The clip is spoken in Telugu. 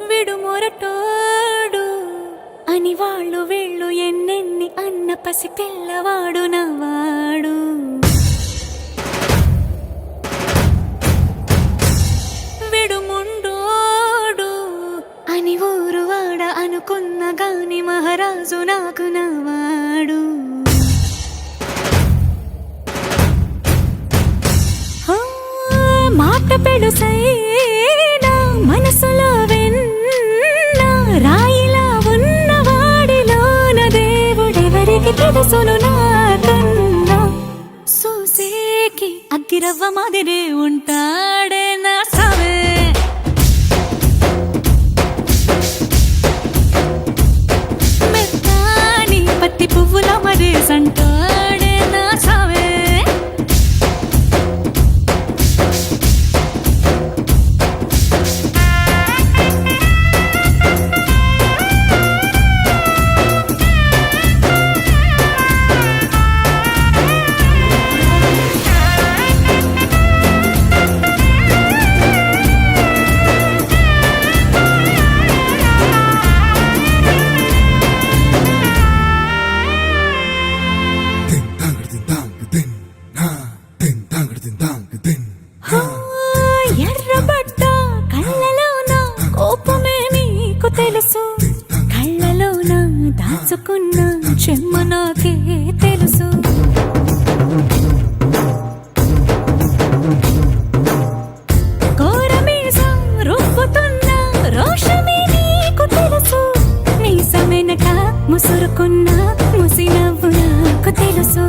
విడు మొరటోడు అని వాళ్ళు వీళ్ళు ఎన్నెన్ని అన్న పసి పిల్లవాడు నవాడు. విడు ముండోడు అని ఊరు వాడ అనుకున్న గాని మహారాజు నాకు నవాడు. మాట పెడుసైనా మనసులో వెన్న రాయిలా ఉన్నవాడిలోన దేవుడెవరికి తెలుసును నాకన్నా. సూసేకి అగ్గిరవ్వ మాదిరే ఉంటాడే నా సావే. మెత్తాని పత్తి పువ్వుల మరేసంటాడే నా సావే. ఎర్రబడ్డ కళ్ళలోన కోపమే నీకు తెలుసు, కళ్ళలోన దాచుకున్న చెమ్మ నాకే తెలుసు. కోరమీసం రుబ్బుతున్న రోషమే నీకు తెలుసు, మీసమెనక ముసురుకున్న ముసి నవ్వు నాకు తెలుసు.